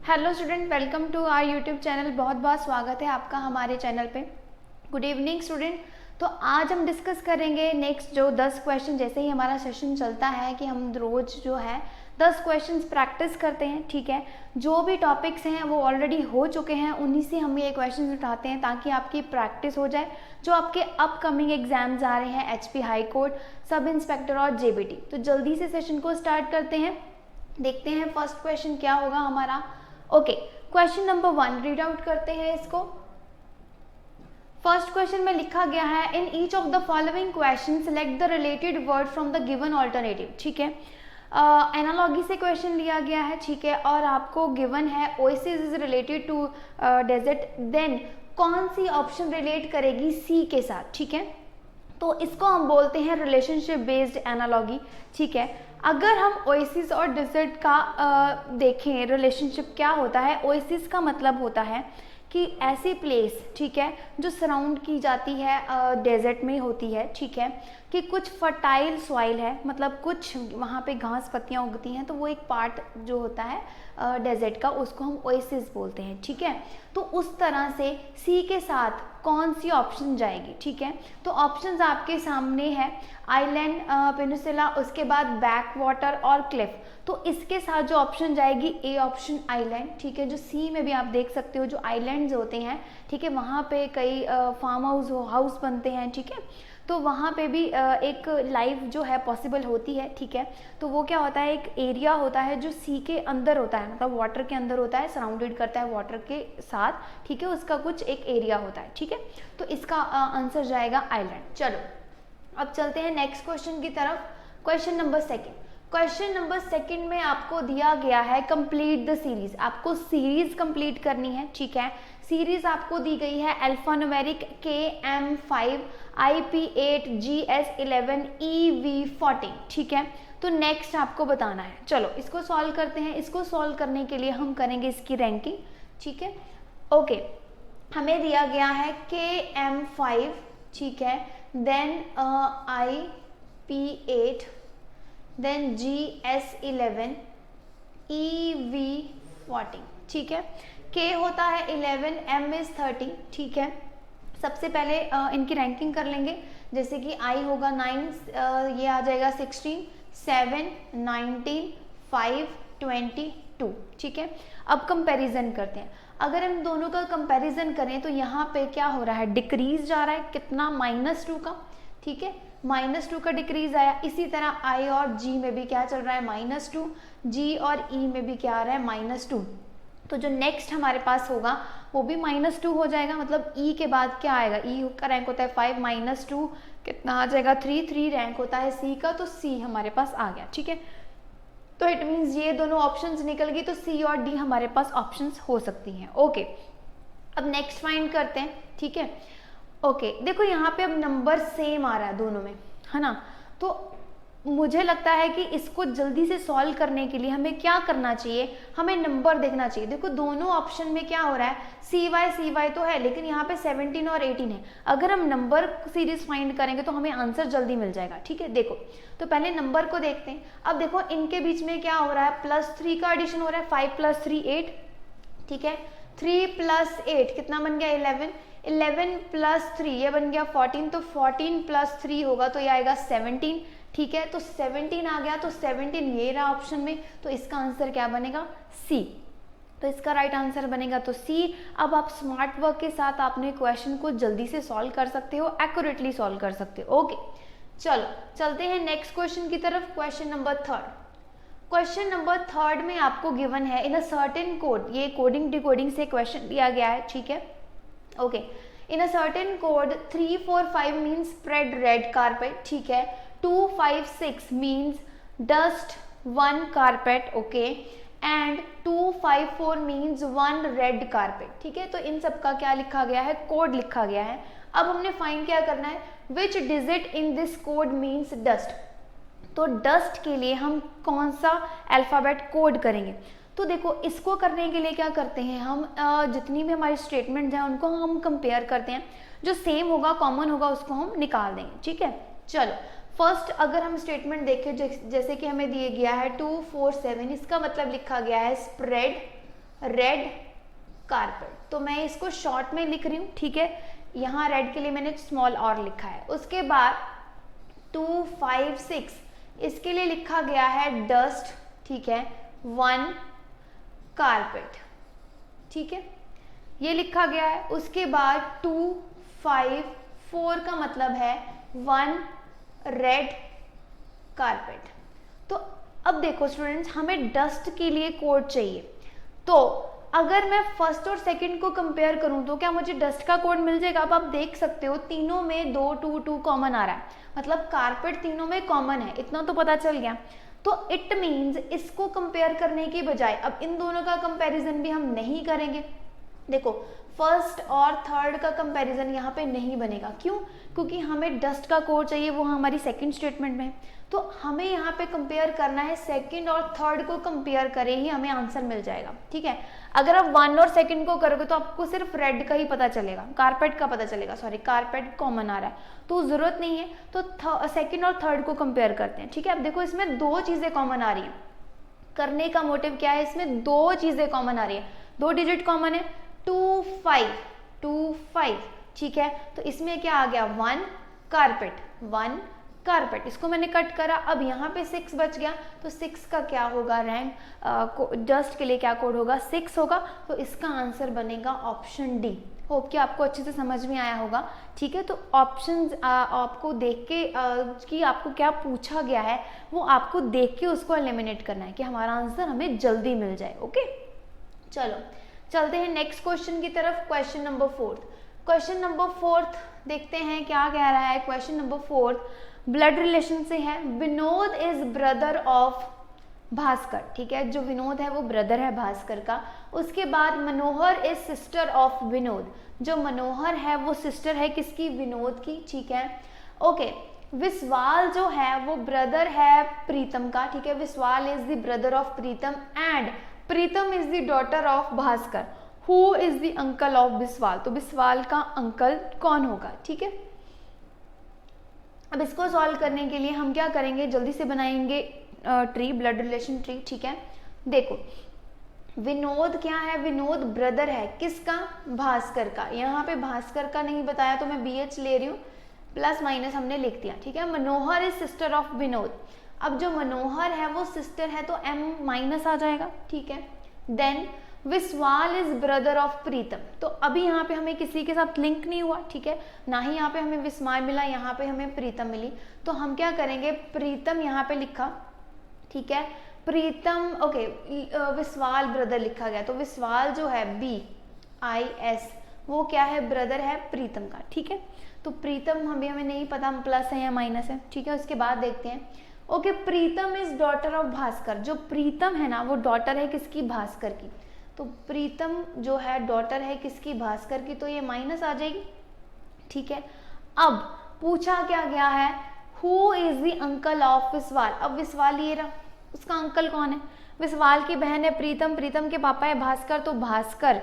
Hello student, welcome to our YouTube channel. बहुत बहुत स्वागत है आपका हमारे चैनल पे। Good evening student. तो आज हम डिस्कस करेंगे नेक्स्ट जो 10 क्वेश्चन। जैसे ही हमारा सेशन चलता है कि हम रोज जो है 10 क्वेश्चंस प्रैक्टिस करते हैं, ठीक है। जो भी टॉपिक्स हैं वो ऑलरेडी हो चुके हैं, उन्हीं से हम ये क्वेश्चंस उठाते हैं ताकि आपकी प्रैक्टिस हो जाए। जो आपके अपकमिंग एग्जाम्स आ रहे हैं, HP high court, sub inspector और जेबीटी। तो जल्दी से सेशन को स्टार्ट करते हैं। देखते हैं फर्स्ट क्वेश्चन क्या होगा हमारा। Okay, question number 1 read out करते हैं इसको। फर्स्ट क्वेश्चन में लिखा गया है, in each of the following question select the related word from the given alternative. ठीक है, एनालॉगी से क्वेश्चन लिया गया है, ठीक है, और आपको गिवन है oasis is related to desert, then कौन सी ऑप्शन रिलेट करेगी सी के साथ, ठीक है। तो इसको हम बोलते हैं रिलेशनशिप बेस्ड एनालॉगी, ठीक है। अगर हम ओएसिस और डेजर्ट का देखें रिलेशनशिप क्या होता है। ओएसिस का मतलब होता है कि ऐसी प्लेस, ठीक है, जो सराउंड की जाती है डेजर्ट में होती है, ठीक है, कि कुछ फर्टाइल सॉइल है, मतलब कुछ वहाँ पे घास पत्तियाँ उगती हैं, तो वो एक पार्ट जो होता है डेजर्ट का, उसको हम ओएसिस बोलते हैं, ठीक है। तो उस तरह से सी के साथ कौन सी ऑप्शन जाएगी, ठीक है। तो ऑप्शंस आपके सामने है, आइलैंड, पेनिनसुला, उसके बाद बैक वाटर और क्लिफ। तो इसके साथ जो ऑप्शन जाएगी ए ऑप्शन आइलैंड, ठीक है। जो सी में भी आप देख सकते हो जो आइलैंड्स होते हैं, ठीक है, वहाँ पे कई फार्म हाउस बनते हैं, ठीक है। तो वहाँ पे भी एक लाइफ जो है पॉसिबल होती है, ठीक है। तो वो क्या होता है, एक एरिया होता है जो सी के अंदर होता है, मतलब वाटर के अंदर होता है, सराउंडेड करता है वाटर के साथ, ठीक है, उसका कुछ एक एरिया होता है, ठीक है। तो इसका आंसर जाएगा आइलैंड। चलो अब चलते हैं नेक्स्ट क्वेश्चन की तरफ। Question number 2। क्वेश्चन नंबर 2 में आपको दिया गया है कंप्लीट द सीरीज। आपको सीरीज कंप्लीट करनी है, ठीक है। सीरीज आपको दी गई है alphanumeric KM5 IP8 GS11 EV14, ठीक है। तो नेक्स्ट आपको बताना है। चलो इसको सॉल्व करते हैं। इसको सॉल्व करने के लिए हम करेंगे इसकी रैंकिंग, ठीक है। ओके, हमें दिया गया है KM5, ठीक है, then IP8, then GS11 EV14, ठीक है। K होता है 11, M इज 30, ठीक है। सबसे पहले इनकी रैंकिंग कर लेंगे। जैसे कि I होगा 9, ये आ जाएगा 16, 7, 19, 5, 22, ठीक है। अब कंपैरिजन करते हैं। अगर हम दोनों का कंपैरिजन करें तो यहाँ पे क्या हो रहा है, डिक्रीज जा रहा है, कितना, -2 का, ठीक है, -2 का डिक्रीज आया। इसी तरह I और G में भी क्या चल रहा है, -2, G और E में भी क्या आ रहा है, -2। तो जो नेक्स्ट हमारे पास होगा वो भी -2 हो जाएगा। मतलब E के बाद क्या आएगा, E का रैंक होता है 5, -2 कितना आ जाएगा, 3 रैंक होता है C का, तो C हमारे पास आ गया, ठीक है। तो इट मीन्स ये दोनों ऑप्शंस निकल गई, तो C और D हमारे पास ऑप्शंस हो सकती हैं। ओके, अब नेक्स्ट फाइंड करते हैं, ठीक है। ओके, देखो यहाँ पे अब नंबर सेम आ रहा है दोनों में, है ना। तो मुझे लगता है कि इसको जल्दी से सॉल्व करने के लिए हमें क्या करना चाहिए, हमें नंबर देखना चाहिए। देखो दोनों ऑप्शन में क्या हो रहा है, CY तो है, लेकिन यहाँ पे 17 और 18 है। अगर हम नंबर सीरीज फाइंड करेंगे तो हमें आंसर जल्दी मिल जाएगा, ठीक है। देखो तो पहले नंबर को देखते हैं। अब देखो इनके बीच में क्या हो रहा है, +3 का एडिशन हो रहा है, 5 + 3 8, ठीक है। 3 + 8 कितना बन गया, 11, 11 + 3 ये बन गया 14, तो 14 + 3 होगा तो ये आएगा 17, ठीक है। तो 17 आ गया, तो 17 ये रहा ऑप्शन में, तो इसका आंसर क्या बनेगा, सी। तो इसका राइट आंसर बनेगा तो सी। अब आप स्मार्ट वर्क के साथ आपने क्वेश्चन को जल्दी से सॉल्व कर सकते हो, एक्यूरेटली सॉल्व कर सकते हो। ओके, चलो चलते हैं नेक्स्ट क्वेश्चन की तरफ। Question number 3। क्वेश्चन नंबर 3 में आपको गिवन है इन अ सर्टेन कोड, ये कोडिंग डिकोडिंग से क्वेश्चन दिया गया है, ठीक है। Okay, in a certain code 3, 4, 5 means spread red carpet, ठीक है। 2, 5, 6 means dust 1 carpet, okay, and 2, 5, 4 means 1 red carpet, ठीक है। तो इन सब का क्या लिखा गया है, कोड लिखा गया है। अब हमने फाइंड क्या करना है, which digit in this code means dust. तो डस्ट के लिए हम कौन सा अल्फाबेट कोड करेंगे। तो देखो इसको करने के लिए क्या करते हैं हम, जितनी भी हमारी स्टेटमेंट हैं उनको हम कंपेयर करते हैं, जो सेम होगा, कॉमन होगा, उसको हम निकाल देंगे, ठीक है। चलो फर्स्ट अगर हम स्टेटमेंट देखें, जैसे कि हमें दिए गया है 2, 4, 7, इसका मतलब लिखा गया है स्प्रेड रेड कारपेट। तो मैं इसको शॉर्ट में लिख रही हूँ, ठीक है, यहाँ रेड के लिए मैंने स्मॉल और लिखा है। उसके बाद 2, 5, 6 इसके लिए लिखा गया है डस्ट, ठीक है, 1 कारपेट, ठीक है, ये लिखा गया है। उसके बाद 2, 5, 4 का मतलब है 1 रेड कारपेट। तो अब देखो स्टूडेंट्स, हमें डस्ट के लिए कोड चाहिए, तो अगर मैं फर्स्ट और सेकंड को कंपेयर करूं तो क्या मुझे डस्ट का कोड मिल जाएगा? अब आप देख सकते हो तीनों में 2, 2, 2 कॉमन आ रहा है, मतलब कारपेट तीनों में कॉमन है, इतना तो पता चल गया। तो इट मीन्स इसको कंपेयर करने की बजाय अब इन दोनों का कंपैरिजन भी हम नहीं करेंगे। देखो फर्स्ट और थर्ड का कंपैरिजन यहाँ पे नहीं बनेगा, क्यों? क्योंकि हमें डस्ट का कोड चाहिए, वो हमारी सेकंड स्टेटमेंट में है। तो हमें यहाँ पे कंपेयर करना है, सेकंड और थर्ड को कंपेयर करे ही हमें आंसर मिल जाएगा, ठीक है। अगर आप 1 और सेकंड को करोगे तो आपको सिर्फ रेड का ही पता चलेगा, कारपेट का पता चलेगा, सॉरी कारपेट कॉमन आ रहा है, तो जरूरत नहीं है। तो सेकंड और थर्ड को कंपेयर करते हैं, ठीक है। अब देखो इसमें 2 चीजें कॉमन आ रही है, करने का मोटिव क्या है, इसमें 2 चीजें कॉमन आ रही है, 2 डिजिट कॉमन है, 2, 5, ठीक है। तो इसमें क्या आ गया, 1 कारपेट, इसको मैंने कट करा। अब यहाँ पे 6 बच गया, तो 6 का क्या होगा, रैंक डस्ट के लिए क्या कोड होगा, 6 होगा। तो इसका आंसर बनेगा ऑप्शन डी। होप कि आपको अच्छे से समझ में आया होगा, ठीक है। तो ऑप्शंस आपको देख के कि आपको क्या पूछा गया है वो आपको देख के उसको एलिमिनेट करना है कि हमारा आंसर हमें जल्दी मिल जाए। ओके, चलो चलते हैं नेक्स्ट क्वेश्चन की तरफ। क्वेश्चन नंबर 4 देखते हैं क्या कह रहा है। क्वेश्चन नंबर 4 ब्लड रिलेशन से है। Vinod is brother of Bhaskar, ठीक है, जो विनोद है वो ब्रदर है भास्कर का। उसके बाद मनोहर इज सिस्टर ऑफ विनोद, जो मनोहर है वो सिस्टर है किसकी, विनोद की, ठीक है। ओके, विस्वाल जो है वो ब्रदर है प्रीतम का, ठीक है, Biswal is the brother of Pritam and Pritam is the daughter of Bhaskar. Who is the uncle of Biswal, तो विस्वाल का अंकल कौन होगा, ठीक है। अब इसको सॉल्व करने के लिए हम क्या करेंगे, जल्दी से बनाएंगे ट्री, ब्लड रिलेशन ट्री, ठीक है। देखो विनोद क्या है, विनोद ब्रदर है किसका, भास्कर का। यहाँ पे भास्कर का नहीं बताया तो मैं BH ले रही हूँ, प्लस माइनस हमने लिख दिया, ठीक है। मनोहर इज सिस्टर ऑफ विनोद। अब जो मनोहर है वो सिस्टर है तो M माइनस आ जाएगा, ठीक है। देन विस्वाल इज ब्रदर ऑफ प्रीतम, तो अभी यहाँ पे हमें किसी के साथ लिंक नहीं हुआ, ठीक है, ना ही यहाँ पे हमें विस्वाल मिला, यहाँ पे हमें प्रीतम मिली। तो हम क्या करेंगे, प्रीतम यहाँ पे लिखा, ठीक है, प्रीतम, ओके, विस्वाल ब्रदर लिखा गया, तो विस्वाल जो है BIS वो क्या है, ब्रदर है प्रीतम का, ठीक है। तो प्रीतम हमें नहीं पता प्लस है या माइनस है, ठीक है। उसके बाद देखते हैं, okay, Pritam is daughter of Bhaskar, जो प्रीतम है ना वो डॉटर है किसकी, भास्कर की। तो प्रीतम जो है डॉटर है किसकी, भास्कर की, तो ये माइनस आ जाएगी, ठीक है। अब पूछा क्या गया है, who is the uncle of Biswal. अब विस्वाल ये रहा, उसका अंकल कौन है, विस्वाल की बहन है प्रीतम, प्रीतम के पापा है भास्कर, तो भास्कर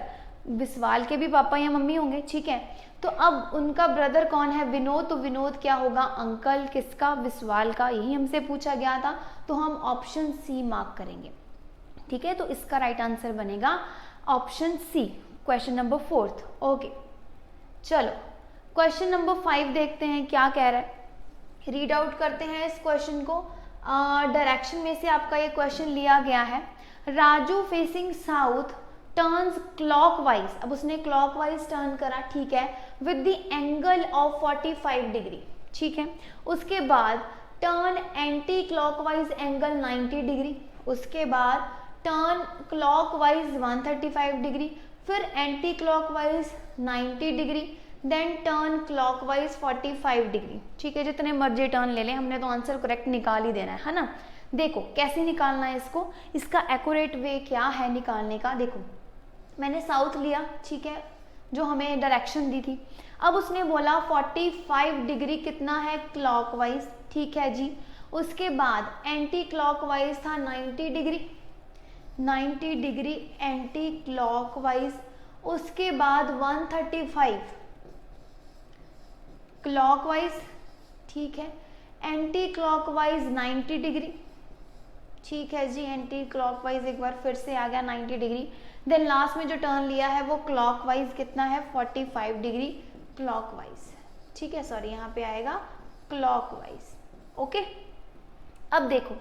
विस्वाल के भी पापा या मम्मी होंगे, ठीक है। तो अब उनका ब्रदर कौन है, विनोद, तो विनोद क्या होगा, अंकल किसका, विस्वाल का, यही हमसे पूछा गया था, तो हम ऑप्शन C मार्क करेंगे, ठीक है। तो इसका राइट आंसर बनेगा option C, question number 4। Okay, चलो क्वेश्चन नंबर 5 देखते हैं क्या कह रहा है, रीड आउट करते हैं इस क्वेश्चन को। डायरेक्शन में से आपका ये क्वेश्चन लिया गया है। Raju facing south turns clockwise, अब उसने क्लॉकवाइज टर्न करा, ठीक है, with the angle of 45 degree, ठीक है। उसके बाद turn anti clockwise angle 90 degree, उसके बाद टर्न क्लॉकवाइज 135 डिग्री, फिर anti clockwise 90 degree, then turn clockwise 45 degree, ठीक है। जितने मर्जी टर्न ले लें, हमने तो आंसर करेक्ट निकाल ही देना है ना। देखो कैसे निकालना है इसको, इसका एक्यूरेट वे क्या है निकालने का। देखो मैंने साउथ लिया, ठीक है, जो हमें डायरेक्शन दी थी। अब उसने बोला 45 डिग्री कितना है, क्लॉकवाइज, ठीक है जी। उसके बाद एंटी क्लॉकवाइज था 90 डिग्री, 90 डिग्री एंटी क्लॉकवाइज। उसके बाद 135 क्लॉकवाइज, ठीक है, एंटी क्लॉकवाइज 90 डिग्री, ठीक है जी, एंटी क्लॉकवाइज एक बार फिर से आ गया 90 डिग्री। देन लास्ट में जो टर्न लिया है वो क्लॉकवाइज कितना है 45 डिग्री क्लॉकवाइज, ठीक है, सॉरी यहाँ पे आएगा क्लॉकवाइज। ओके, अब देखो,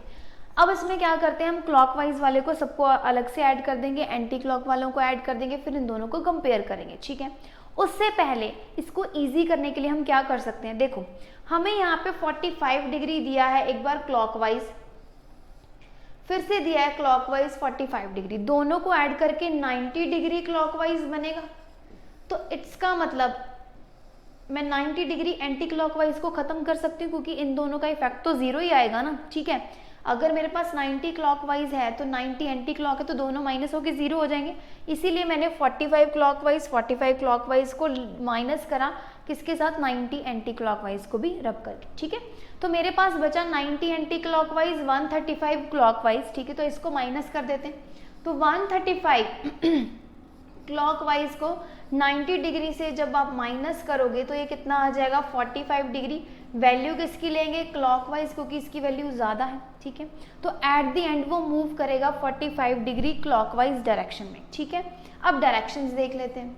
अब इसमें क्या करते हैं हम, क्लॉकवाइज वाले को सबको अलग से ऐड कर देंगे, एंटी क्लॉक वालों को ऐड कर देंगे, फिर इन दोनों को कंपेयर करेंगे, ठीक है। उससे पहले इसको इजी करने के लिए हम क्या कर सकते हैं, देखो हमें यहाँ पे 45 डिग्री दिया है एक बार क्लॉकवाइज, फिर से दिया है क्लॉकवाइज 45 डिग्री, दोनों को ऐड करके 90 डिग्री क्लॉकवाइज बनेगा। तो इसका मतलब मैं 90 डिग्री एंटी क्लॉकवाइज को खत्म कर सकती हूँ, क्योंकि इन दोनों का इफेक्ट तो जीरो ही आएगा ना, ठीक है। अगर मेरे पास 90 क्लॉकवाइज है तो 90 एंटी क्लॉक है, तो दोनों माइनस होके जीरो हो जाएंगे, इसीलिए मैंने 45 क्लॉकवाइज को माइनस करा, किसके साथ, 90 एंटी क्लॉकवाइज को भी रब करके, ठीक है। तो मेरे पास बचा 90 एंटी क्लॉकवाइज 135 क्लॉकवाइज, ठीक है, तो इसको माइनस कर देते हैं। तो 135 क्लॉकवाइज को 90 डिग्री से जब आप माइनस करोगे तो ये कितना आ जाएगा 45 डिग्री। वैल्यू किसकी लेंगे, क्लॉकवाइज, क्योंकि इसकी वैल्यू ज़्यादा है, ठीक है। तो एट द एंड वो मूव करेगा 45 डिग्री क्लॉकवाइज डायरेक्शन में, ठीक है। अब डायरेक्शंस देख लेते हैं।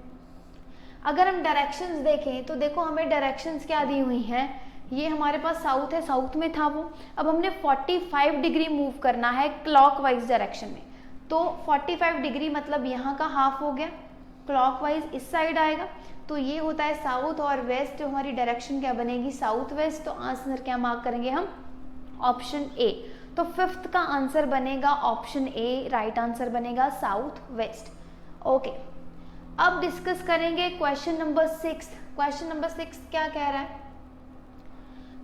अगर हम डायरेक्शंस देखें तो देखो हमें डायरेक्शंस क्या दी हुई हैं, ये हमारे पास साउथ है, साउथ में था वो, अब हमने 45 डिग्री मूव करना है क्लॉकवाइज डायरेक्शन में, तो 45 डिग्री मतलब यहाँ का हाफ हो गया, क्लॉकवाइज इस साइड आएगा, तो ये होता है साउथ और वेस्ट, तो हमारी डायरेक्शन क्या बनेगी, साउथ वेस्ट। तो आंसर क्या मार्क करेंगे हम, ऑप्शन ए। तो फिफ्थ का आंसर बनेगा ऑप्शन ए, राइट आंसर बनेगा साउथ वेस्ट। ओके, अब डिस्कस करेंगे क्वेश्चन नंबर 6। क्वेश्चन नंबर 6 क्या कह रहा है,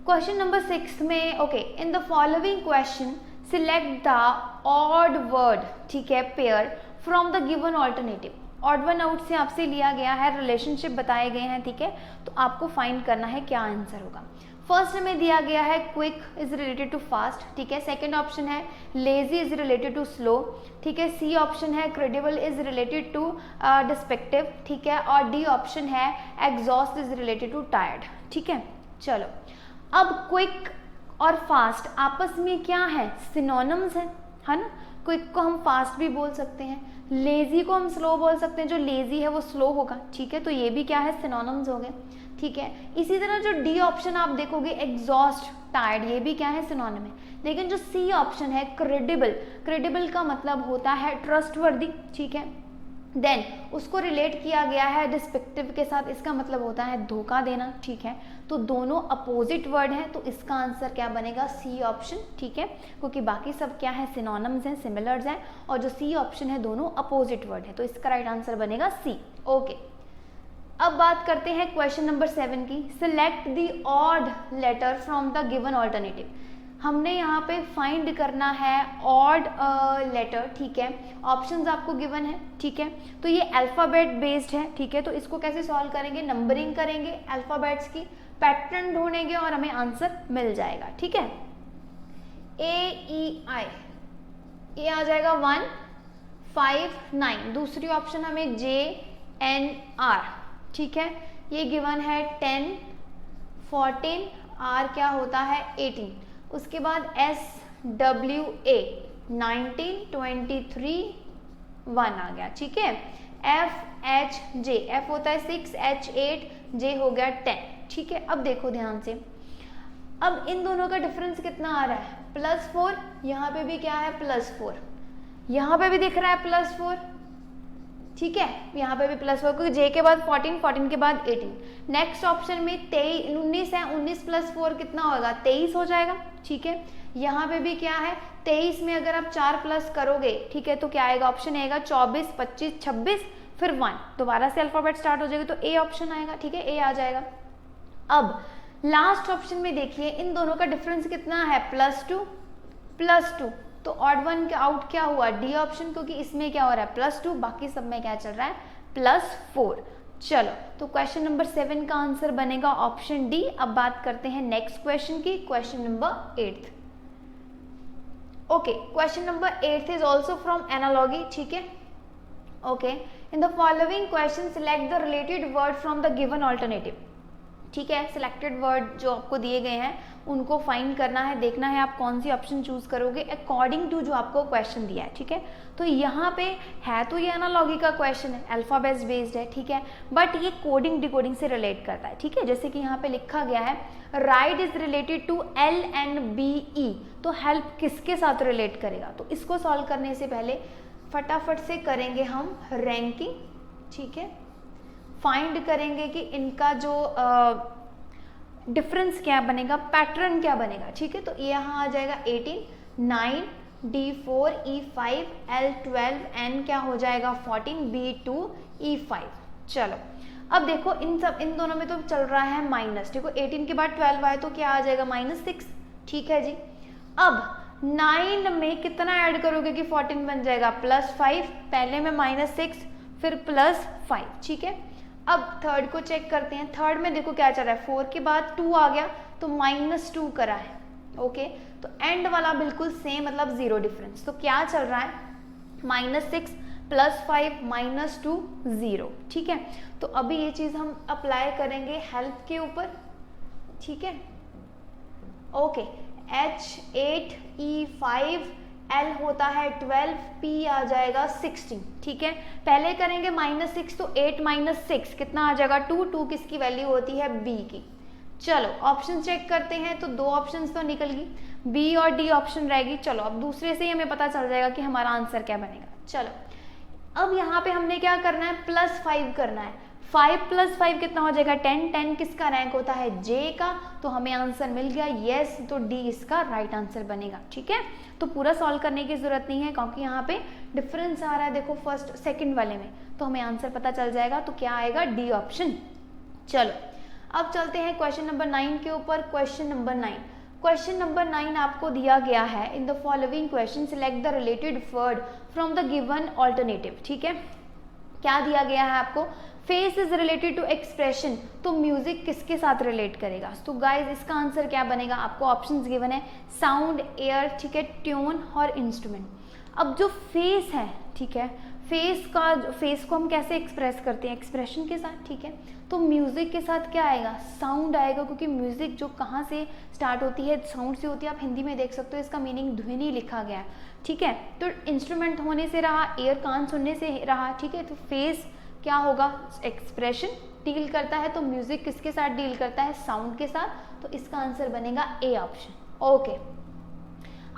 क्वेश्चन नंबर 6 में okay, in the following question select the odd word, ठीक है, pair from the given alternative. Odd one out से आपसे लिया गया है, रिलेशनशिप बताए गए हैं, ठीक है, तो आपको फाइंड करना है क्या आंसर होगा। फर्स्ट में दिया गया है quick is related to fast, ठीक है। सेकंड ऑप्शन है lazy is related to slow, ठीक है। सी ऑप्शन है credible is related to deceptive, ठीक है। और डी ऑप्शन है exhaust is related to tired, ठीक है। चलो, अब क्विक और फास्ट आपस में क्या है, सिनोनिम्स है ना। क्विक को हम फास्ट भी बोल सकते हैं, लेजी को हम स्लो बोल सकते हैं, जो लेजी है वो स्लो होगा, ठीक है। तो ये भी क्या है, सिनोनिम्स हो गए, ठीक है। इसी तरह जो डी ऑप्शन आप देखोगे एग्जॉस्ट टायर्ड, ये भी क्या है, सिनोनिम है। लेकिन जो सी ऑप्शन है क्रेडिबल, क्रेडिबल का मतलब होता है ट्रस्टवर्दी, ठीक है। देन उसको रिलेट किया गया है डिस्पेक्टिव के साथ, इसका मतलब होता है धोखा देना, ठीक है। तो दोनों अपोजिट वर्ड हैं, तो इसका आंसर क्या बनेगा, सी ऑप्शन, ठीक है, क्योंकि बाकी सब क्या है, सिनोनिम्स हैं, सिमिलर्स हैं, और जो सी ऑप्शन है दोनों अपोजिट वर्ड है, तो इसका राइट आंसर बनेगा सी। ओके, अब बात करते हैं क्वेश्चन नंबर 7 की। Select the odd letter from the given alternative. हमने यहाँ पे फाइंड करना है ऑड लेटर, ठीक है। ऑप्शंस आपको गिवन है, ठीक है। तो ये अल्फ़ाबेट बेस्ड है, ठीक है। तो इसको कैसे सॉल्व करेंगे, नंबरिंग करेंगे अल्फ़ाबेट्स की, पैटर्न ढूंढेंगे और हमें आंसर मिल जाएगा, ठीक है। AEI, ये आ जाएगा 1 5 9। दूसरी ऑप्शन हमें JNR, ठीक है, ये गिवन है 10 14, R क्या होता है 18। उसके बाद SWA 19 23 1 आ गया, ठीक है। FHJ, F होता है 6, H 8, J हो गया 10, ठीक है। अब देखो ध्यान से, अब इन दोनों का डिफरेंस कितना आ रहा है, +4, यहाँ पे भी क्या है +4, यहाँ पे भी दिख रहा है +4, ठीक है, यहाँ पे भी +4, क्योंकि J के बाद 14, 14 के बाद 18। नेक्स्ट ऑप्शन में 19 है, 19 + 4 कितना होगा, 23 हो जाएगा, ठीक है। यहाँ पे भी क्या है, 23 में अगर आप 4 प्लस करोगे, ठीक है, तो क्या आएगा, ऑप्शन आएगा 24 25 26 फिर 1, दोबारा से अल्फाबेट स्टार्ट हो जाएगा, तो ए ऑप्शन आएगा, ठीक है, ए आ जाएगा। अब लास्ट ऑप्शन में देखिए इन दोनों का डिफरेंस कितना है, +2, तो ऑड वन का आउट क्या हुआ, डी ऑप्शन, क्योंकि इसमें क्या हो रहा है +2, बाकी सब में क्या चल रहा है +4। चलो, तो क्वेश्चन नंबर 7 का आंसर बनेगा ऑप्शन डी। अब बात करते हैं नेक्स्ट क्वेश्चन की, question number 8। Okay, question number 8 is also from analogy, ठीक है। Okay, in the following question select the related word from the given alternative, ठीक है। सिलेक्टेड वर्ड जो आपको दिए गए हैं उनको फाइंड करना है, देखना है आप कौन सी ऑप्शन चूज करोगे अकॉर्डिंग टू जो आपको क्वेश्चन दिया है, ठीक है। तो यहाँ पे है तो ये एनालॉजी का क्वेश्चन है, अल्फाबेट्स बेस्ड है, ठीक है, बट ये कोडिंग डिकोडिंग से रिलेट करता है, ठीक है। जैसे कि यहाँ पे लिखा गया है write is related to LNBE, तो हेल्प किसके साथ रिलेट करेगा। तो इसको सॉल्व करने से पहले फटाफट से करेंगे हम रैंकिंग, ठीक है, फाइंड करेंगे कि इनका जो डिफरेंस क्या बनेगा, पैटर्न क्या बनेगा, ठीक है। तो यहाँ आ जाएगा 18, 9, D4, E5, L12, N क्या हो जाएगा 14, B2, E5। चलो अब देखो इन दोनों में तो चल रहा है माइनस, देखो 18 के बाद 12 आए तो क्या आ जाएगा -6, ठीक है जी। अब 9 में कितना ऐड करोगे कि 14 बन जाएगा +5, पहले में -6 फिर +5, ठीक है। अब थर्ड को चेक करते हैं, थर्ड में देखो क्या चल रहा है, 4 के बाद 2 आ गया तो -2 करा है, ओके। तो एंड वाला बिल्कुल सेम, मतलब 0 डिफरेंस। तो क्या चल रहा है -6 +5 -2 0, ठीक है। तो अभी ये चीज हम अप्लाई करेंगे हेल्प के ऊपर, ठीक है, ओके। H8 E5 L होता है 12, P आ जाएगा 16, ठीक है। पहले करेंगे -6 तो 8 - 6 कितना आ जाएगा 2, 2 किसकी वैल्यू होती है B की। चलो ऑप्शन चेक करते हैं, तो 2 ऑप्शंस तो निकल गई, B और D ऑप्शन रहेगी। चलो अब दूसरे से ही हमें पता चल जाएगा कि हमारा आंसर क्या बनेगा। चलो अब यहाँ पे हमने क्या करना है, +5 करना है, 5 + 5 कितना हो जाएगा 10, 10 किसका रैंक होता है J का, तो हमें आंसर मिल गया यस, तो D इसका राइट आंसर बनेगा, ठीक है। तो पूरा सॉल्व करने की जरूरत नहीं है क्योंकि यहाँ पे डिफरेंस आ रहा है, देखो फर्स्ट सेकंड वाले में, तो हमें आंसर पता चल जाएगा, तो क्या आएगा D ऑप्शन। चलो अब चलते हैं क्वेश्चन नंबर 9 के ऊपर। क्वेश्चन नंबर 9 आपको दिया गया है, in the following question select the related word from the given alternative, ठीक है। क्या दिया गया है आपको, face is related to expression, तो म्यूजिक किसके साथ रिलेट करेगा। तो गाइज इसका आंसर क्या बनेगा, आपको ऑप्शंस गिवन है साउंड, एयर, ठीक है, ट्यून और इंस्ट्रूमेंट। अब जो फेस है, ठीक है, फेस को हम कैसे एक्सप्रेस करते हैं, एक्सप्रेशन के साथ, ठीक है। तो म्यूजिक के साथ क्या आएगा, साउंड आएगा, क्योंकि म्यूजिक जो कहाँ से स्टार्ट होती है, साउंड से होती है। आप हिंदी में देख सकते हो, इसका मीनिंग ध्वनि लिखा गया है, ठीक है। तो इंस्ट्रूमेंट होने से रहा, एयर कान सुनने से रहा, ठीक है। तो फेस क्या होगा, एक्सप्रेशन डील करता है, तो म्यूजिक किसके साथ डील करता है, साउंड के साथ। तो इसका आंसर बनेगा A ऑप्शन, ओके।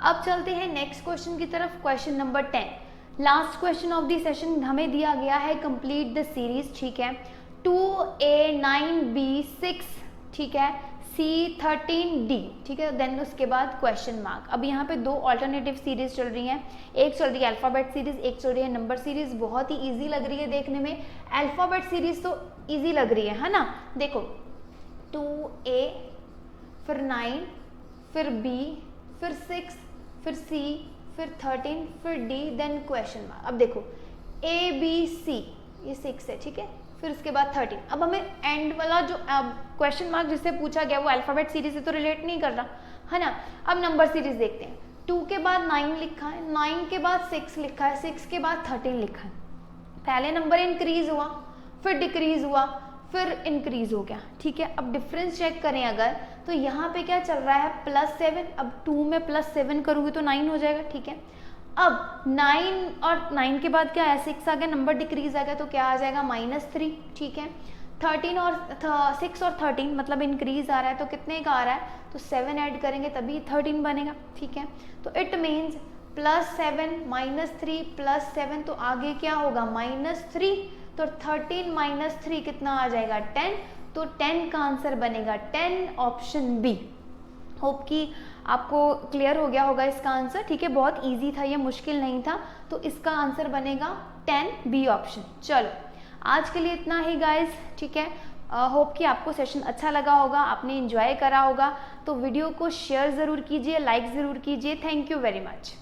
अब चलते हैं नेक्स्ट क्वेश्चन की तरफ। Question number 10, last question of the session हमें दिया गया है कंप्लीट द सीरीज, ठीक है। 2A 9B6, ठीक है, C13D, ठीक है। देन उसके बाद क्वेश्चन मार्क। अब यहाँ पे 2 ऑल्टरनेटिव सीरीज चल रही हैं, एक चल रही है अल्फाबेट सीरीज, एक चल रही है नंबर सीरीज। बहुत ही इजी लग रही है देखने में, अल्फाबेट सीरीज तो इजी लग रही है ना। देखो 2A फिर 9 फिर B फिर 6 फिर C फिर 13 फिर D देन क्वेश्चन मार्क। अब देखो ABC ये 6 है, ठीक है, फिर उसके बाद 13। अब हमें एंड वाला जो क्वेश्चन मार्क जिससे पूछा गया वो अल्फाबेट सीरीज से तो रिलेट नहीं कर रहा है ना। अब नंबर सीरीज देखते हैं, 2 के बाद 9 लिखा है, 9 के बाद 6 लिखा है, 6 के बाद 13 लिखा है। पहले नंबर इंक्रीज हुआ, फिर डिक्रीज हुआ, फिर इंक्रीज हो गया, ठीक है। अब डिफरेंस चेक करें अगर, तो यहाँ पे क्या चल रहा है +7। अब 2 में +7 करूँगी तो 9 हो जाएगा, ठीक है। अब 9 और 9 के बाद क्या है, 6 आ गया, नंबर डिक्रीज आ गया, तो क्या आ जाएगा -3, ठीक है। 13 और 6 और 13 मतलब इंक्रीज आ रहा है, तो कितने का आ रहा है, तो 7 ऐड करेंगे तभी 13 बनेगा, ठीक है। तो इट मीन्स +7 -3 +7, तो आगे क्या होगा -3, तो 13 - 3 कितना आ जाएगा 10, तो 10 का आंसर बनेगा 10 ऑप्शन बी। होप कि आपको क्लियर हो गया होगा इसका आंसर, ठीक है। बहुत इजी था ये, मुश्किल नहीं था, तो इसका आंसर बनेगा 10 बी ऑप्शन। चलो आज के लिए इतना ही गाइज, ठीक है। होप कि आपको सेशन अच्छा लगा होगा, आपने एंजॉय करा होगा। तो वीडियो को शेयर ज़रूर कीजिए, लाइक ज़रूर कीजिए। Thank you very much.